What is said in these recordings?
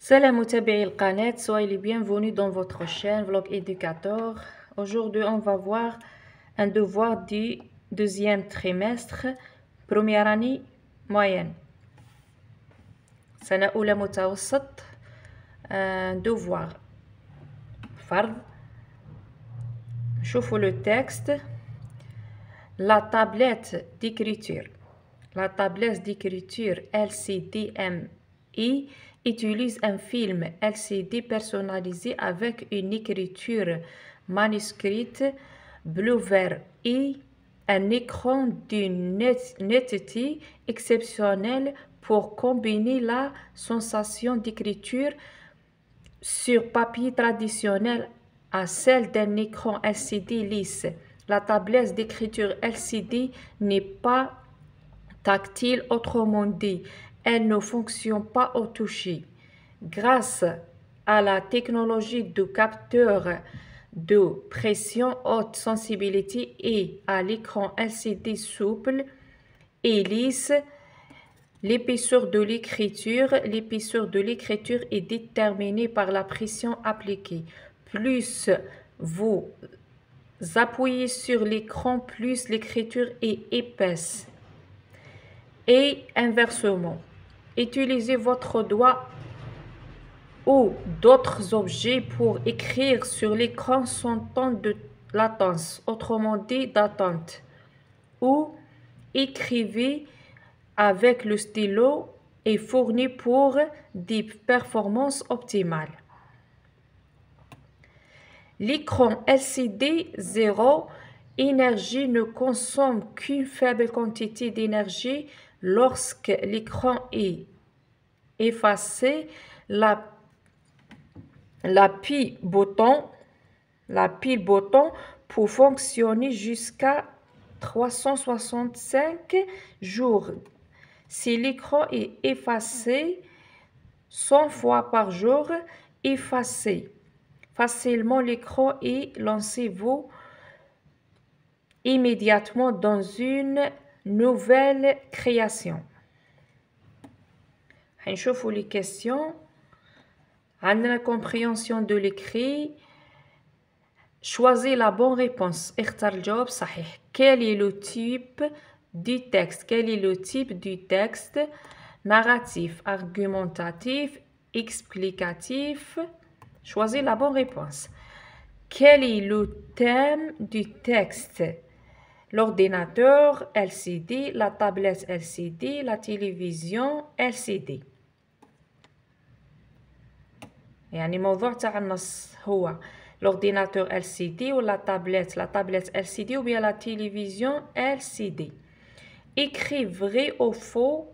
Salam متابعي القناة, soyez les bienvenus dans votre chaîne Vlog Éducateur. Aujourd'hui, on va voir un devoir du deuxième trimestre, première année moyenne. سنة أولى متوسط. Devoir. فرض. شوفوا le texte. La tablette d'écriture. La tablette d'écriture LCD-MI utilise un film LCD personnalisé avec une écriture manuscrite bleu-vert et un écran d'une netteté exceptionnelle pour combiner la sensation d'écriture sur papier traditionnel à celle d'un écran LCD lisse. La tablette d'écriture LCD n'est pas tactile, autrement dit, elle ne fonctionne pas au toucher. Grâce à la technologie de capteur de pression haute sensibilité et à l'écran LCD souple et lisse, l'épaisseur de l'écriture est déterminée par la pression appliquée. Plus vous appuyez sur l'écran, plus l'écriture est épaisse. Et inversement, utilisez votre doigt ou d'autres objets pour écrire sur l'écran sans temps de latence, autrement dit d'attente, ou écrivez avec le stylo est fourni pour des performances optimales. L'écran LCD 0 énergie ne consomme qu'une faible quantité d'énergie. Lorsque l'écran est effacé, la pile bouton peut fonctionner jusqu'à 365 jours. Si l'écran est effacé 100 fois par jour, effacez facilement l'écran et lancez-vous immédiatement dans une nouvelle création. هنشوفوا les questions. عندنا compréhension de l'écrit. Choisis la bonne réponse. اختر الجواب صحيح. Quel est le type du texte? Quel est le type du texte? Narratif, argumentatif, explicatif. Choisis la bonne réponse. Quel est le thème du texte? L'ordinateur LCD, la tablette LCD, la télévision LCD. يعني موضوع تاع النص هو l'ordinateur LCD ou la tablette LCD ou bien la télévision LCD. Écris vrai ou faux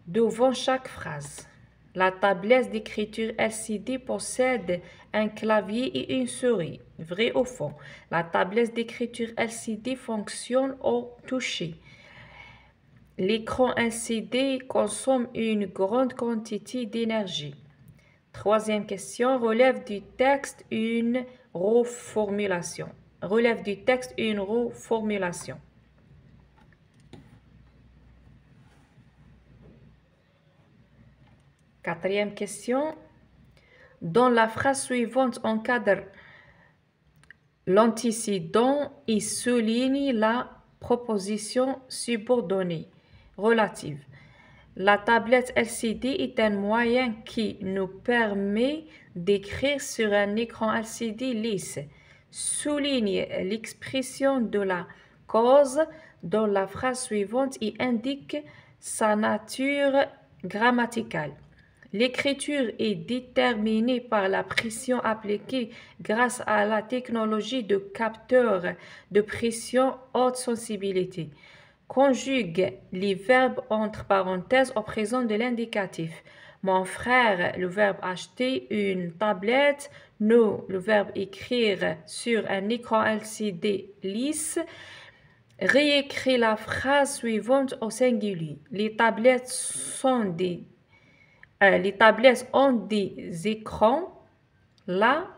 devant chaque phrase. La tablette d'écriture LCD possède un clavier et une souris. Vrai ou faux? La tablette d'écriture LCD fonctionne au toucher. L'écran LCD consomme une grande quantité d'énergie. Troisième question, relève du texte une reformulation. Relève du texte une reformulation. Quatrième question. Dans la phrase suivante, encadre l'antécédent et souligne la proposition subordonnée relative. La tablette LCD est un moyen qui nous permet d'écrire sur un écran LCD lisse. Souligne l'expression de la cause dans la phrase suivante et indique sa nature grammaticale. L'écriture est déterminée par la pression appliquée grâce à la technologie de capteur de pression haute sensibilité. Conjugue les verbes entre parenthèses au présent de l'indicatif. Mon frère, le verbe acheter une tablette. Nous, le verbe écrire sur un écran LCD lisse. Réécris la phrase suivante au singulier. Les tablettes ont des écrans. Là,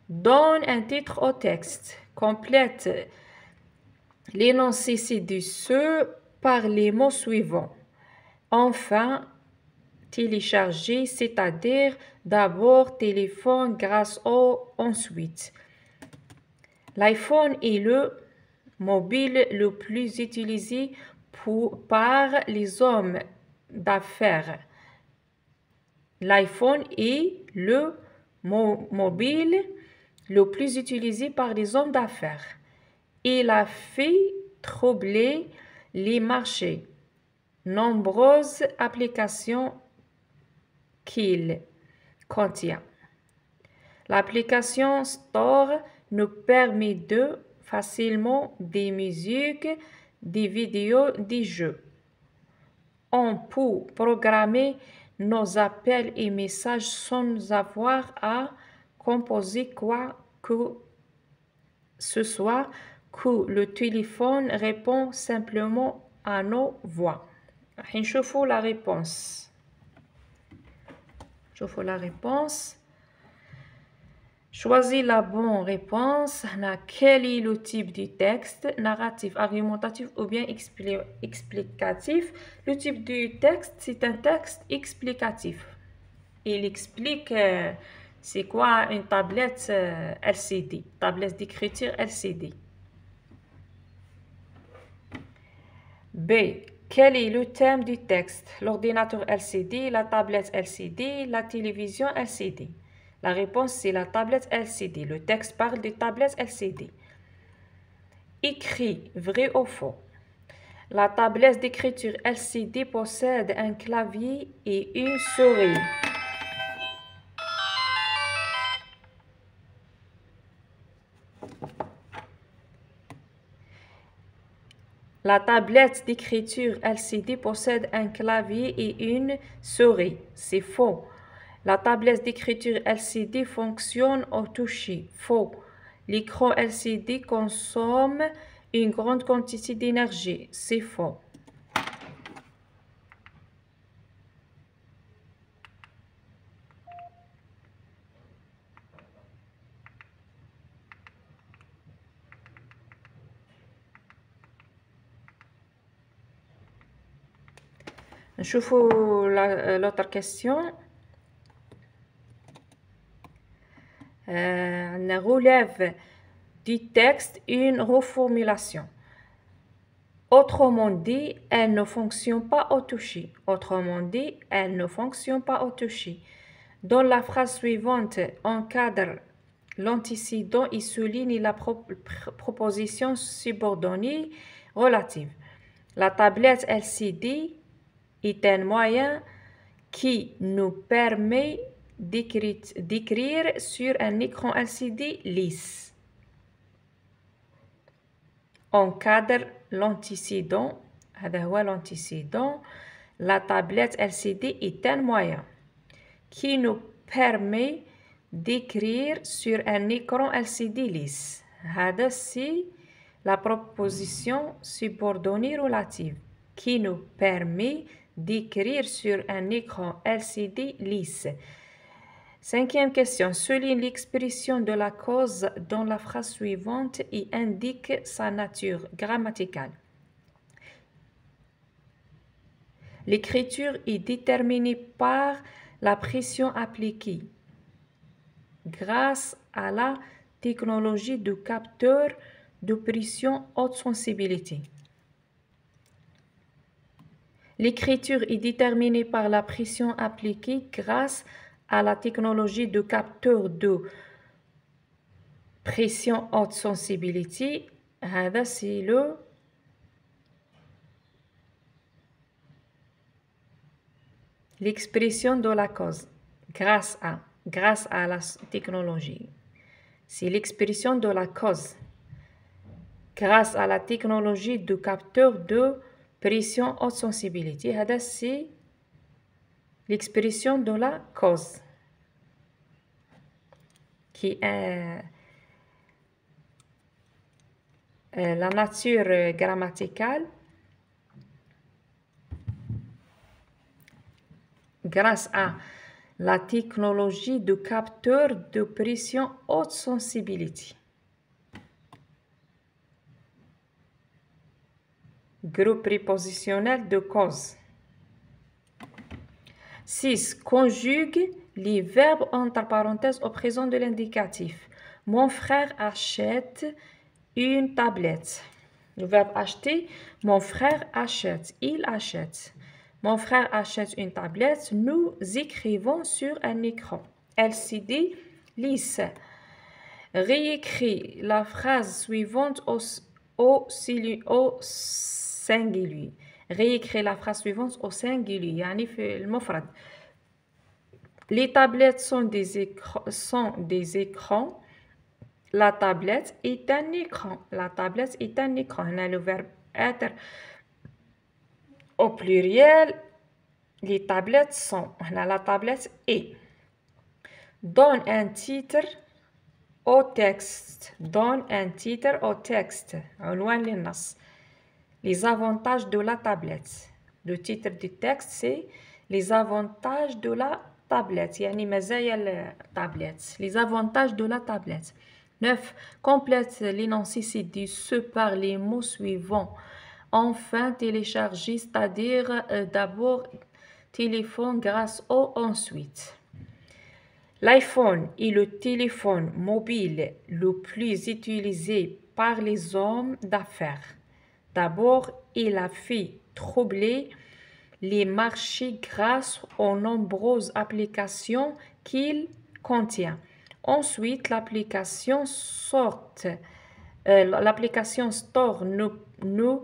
donne un titre au texte. Complète l'énoncé ci-dessus par les mots suivants. Enfin, télécharger, c'est-à-dire d'abord téléphone grâce au ensuite. L'iPhone est le mobile le plus utilisé par les hommes d'affaires. L'iPhone est le mobile le plus utilisé par les hommes d'affaires. Il a fait troubler les marchés. Nombreuses applications qu'il contient. L'application Store nous permet de facilement des musiques, des vidéos, des jeux. On peut programmer nos appels et messages sans avoir à composer quoi que ce soit, que le téléphone répond simplement à nos voix. نشوفوا la réponse. Choisis la bonne réponse. Quel est le type du texte? Narratif, argumentatif ou bien explicatif? Le type du texte, c'est un texte explicatif. Il explique c'est quoi une tablette LCD, tablette d'écriture LCD. B. Quel est le thème du texte? L'ordinateur LCD, la tablette LCD, la télévision LCD. La réponse, c'est la tablette LCD. Le texte parle des tablettes LCD. Écrit, vrai ou faux? La tablette d'écriture LCD possède un clavier et une souris. La tablette d'écriture LCD possède un clavier et une souris. C'est faux. La tablette d'écriture LCD fonctionne au toucher. Faux. L'écran LCD consomme une grande quantité d'énergie. C'est faux. نشوفوا l'autre question. On relève du texte une reformulation. Autrement dit, elle ne fonctionne pas au toucher. Autrement dit, elle ne fonctionne pas au toucher. Dans la phrase suivante, on cadre l'antécédent et souligne la proposition subordonnée relative. La tablette LCD est un moyen qui nous permet d'écrire sur un écran LCD lisse. On cadre l'antécédent. La tablette LCD est un moyen qui nous permet d'écrire sur un écran LCD lisse. C'est la proposition subordonnée relative qui nous permet d'écrire sur un écran LCD lisse. Cinquième question. Souligne l'expression de la cause dans la phrase suivante et indique sa nature grammaticale. L'écriture est déterminée par la pression appliquée grâce à la technologie de capteur de pression haute sensibilité. L'écriture est déterminée par la pression appliquée grâce à la technologie de capteur de pression haute sensibilité. C'est l'expression de la cause grâce à la technologie. C'est l'expression de la cause grâce à la technologie de capteur de pression haute sensibilité. C'est l'expression de la cause qui est la nature grammaticale grâce à la technologie de capteur de pression haute sensibilité. Groupe prépositionnel de cause. 6. Conjugue les verbes entre parenthèses au présent de l'indicatif. Mon frère achète une tablette. Le verbe acheter, mon frère achète, il achète. Mon frère achète une tablette, nous écrivons sur un écran. LCD, lisse. Réécris la phrase suivante au singulier. Réécris la phrase suivante au singulier, يعني في المفرد. Les tablettes sont des écrans. La tablette est un écran. La tablette est un écran. On a le verbe être au pluriel. Les tablettes sont. On a la tablette est. Donne un titre au texte. Donne un titre au texte. Les avantages de la tablette. Le titre du texte, c'est les avantages de la tablette. يعني مزايا التابلت. Les avantages de la tablette. 9. Complète l'énoncé dit ce par les mots suivants. Enfin, télécharger, c'est-à-dire d'abord téléphone grâce au ensuite. L'iPhone est le téléphone mobile le plus utilisé par les hommes d'affaires. D'abord, il a fait troubler les marchés grâce aux nombreuses applications qu'il contient. Ensuite, l'application Store nous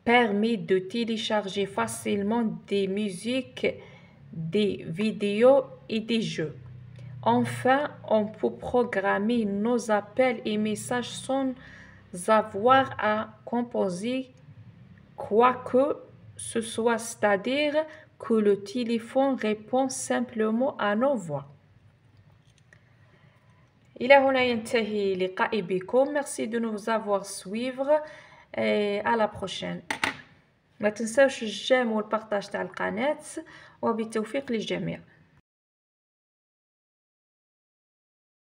permet de télécharger facilement des musiques, des vidéos et des jeux. Enfin, on peut programmer nos appels et messages sans avoir à composer quoi que ce soit, c'est-à-dire que le téléphone répond simplement à nos voix. إلى هنا ينتهي لقائي بكم. Merci de nous avoir suivre et à la prochaine. ما تنساوش الجيم والبارطاج تاع القناة وبالتوفيق للجميع.